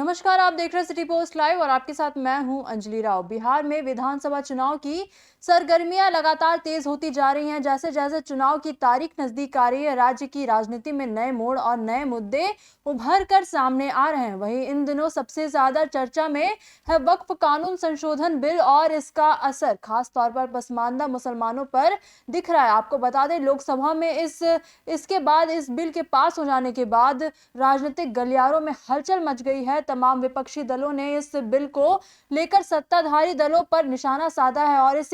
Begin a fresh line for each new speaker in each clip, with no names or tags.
नमस्कार, आप देख रहे हैं सिटी पोस्ट लाइव और आपके साथ मैं हूं अंजलि राव। बिहार में विधानसभा चुनाव की सरगर्मियां लगातार तेज होती जा रही हैं। जैसे जैसे चुनाव की तारीख नजदीक आ रही है, राज्य की राजनीति में नए मोड़ और नए मुद्दे उभर कर सामने आ रहे हैं। वहीं इन दिनों सबसे ज्यादा चर्चा में है वक्फ कानून संशोधन बिल और इसका असर खास तौर पर पसमानदा मुसलमानों पर दिख रहा है। आपको बता दें, लोकसभा में इसके बाद इस बिल के पास हो जाने के बाद राजनीतिक गलियारों में हलचल मच गई है। तमाम विपक्षी दलों ने इस बिल को लेकर सत्ताधारी दलों पर निशाना साधा है और इस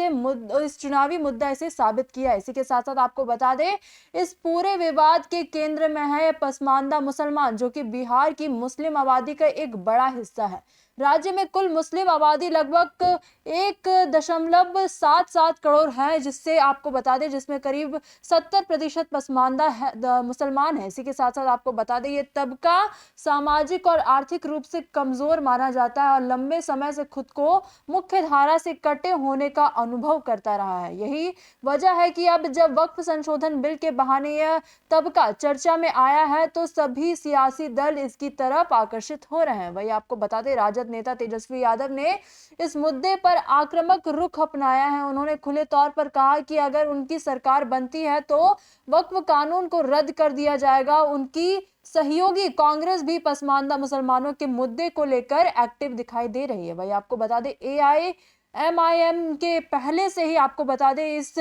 चुनावी मुद्दा इसे साबित किया है। इसी के साथ साथ आपको बता दें, इस पूरे विवाद के केंद्र में है पसमानदा मुसलमान, जो कि बिहार की मुस्लिम आबादी का एक बड़ा हिस्सा है। राज्य में कुल मुस्लिम आबादी लगभग 1.77 करोड़ है, जिससे आपको बता दें जिसमें करीब 70% पसमानदा मुसलमान है। इसी के साथ साथ आपको बता दें, ये तबका सामाजिक और आर्थिक रूप से कमजोर माना जाता है और लंबे समय से खुद को मुख्य धारा से कटे होने का अनुभव करता रहा है। यही वजह है कि अब जब वक्फ संशोधन बिल के बहाने यह तबका चर्चा में आया है तो सभी सियासी दल इसकी तरफ आकर्षित हो रहे हैं। वही आपको बता दें, राजद नेता तेजस्वी यादव ने इस मुद्दे पर आक्रामक रुख अपनाया है। उन्होंने खुले तौर पर कहा कि अगर उनकी सरकार बनती है तो वक्फ कानून को रद्द कर दिया जाएगा। उनकी सहयोगी कांग्रेस भी पसमानदा मुसलमानों के मुद्दे को लेकर एक्टिव दिखाई दे रही है। वही आपको बता दें, AIMIM के पहले से ही आपको बता दें इस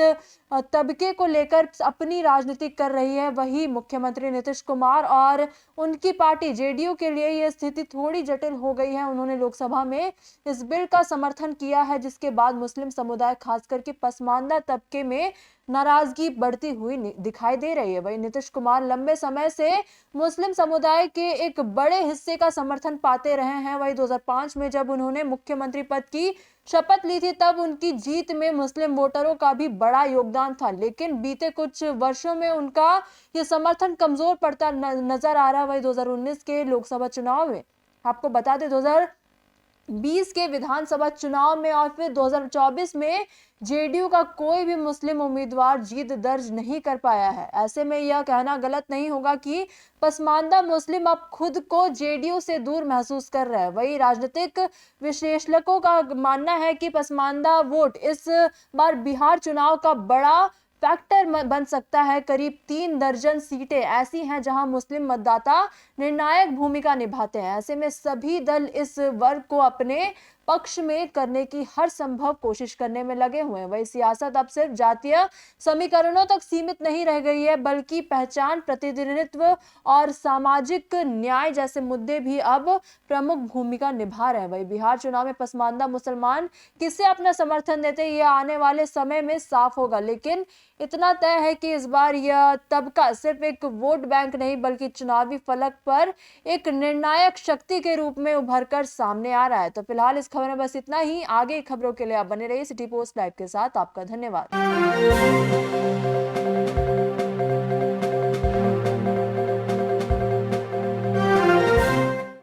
तबके को लेकर अपनी राजनीति कर रही है। वही मुख्यमंत्री नीतीश कुमार और उनकी पार्टी JDU के लिए यह स्थिति थोड़ी जटिल हो गई है। उन्होंने लोकसभा में इस बिल का समर्थन किया है, जिसके बाद मुस्लिम समुदाय खासकर के पसमानदा तबके में नाराजगी बढ़ती हुई दिखाई दे रही है। वही नीतीश कुमार लंबे समय से मुस्लिम समुदाय के एक बड़े हिस्से का समर्थन पाते रहे हैं। वही 2005 में जब उन्होंने मुख्यमंत्री पद की शपथ ली थी, तब उनकी जीत में मुस्लिम वोटरों का भी बड़ा योगदान था, लेकिन बीते कुछ वर्षों में उनका ये समर्थन कमजोर पड़ता नजर आ रहा है। वही 2019 के लोकसभा चुनाव में आपको बता दें, 2020 के विधानसभा चुनाव में और फिर 2024 में JDU का कोई भी मुस्लिम उम्मीदवार जीत दर्ज नहीं कर पाया है। ऐसे में यह कहना गलत नहीं होगा कि पसमानदा मुस्लिम अब खुद को JDU से दूर महसूस कर रहे हैं। वही राजनीतिक विश्लेषकों का मानना है कि पसमानदा वोट इस बार बिहार चुनाव का बड़ा फैक्टर बन सकता है। करीब 3 दर्जन सीटें ऐसी हैं जहां मुस्लिम मतदाता निर्णायक भूमिका निभाते हैं। ऐसे में सभी दल इस वर्ग को अपने पक्ष में करने की हर संभव कोशिश करने में लगे हुए हैं। वही सियासत अब सिर्फ जातीय समीकरणों तक सीमित नहीं रह गई है, बल्कि पहचान, प्रतिनिधित्व और सामाजिक न्याय जैसे मुद्दे भी अब प्रमुख भूमिका निभा रहे हैं। वही बिहार चुनाव में पसमानदा मुसलमान किसे अपना समर्थन देते हैं, यह आने वाले समय में साफ होगा, लेकिन इतना तय है कि इस बार यह तबका सिर्फ एक वोट बैंक नहीं बल्कि चुनावी फलक पर एक निर्णायक शक्ति के रूप में उभर कर सामने आ रहा है। तो फिलहाल इस खबर में बस इतना ही। आगे खबरों के लिए आप बने रहिए सिटी पोस्ट लाइव के साथ। आपका धन्यवाद।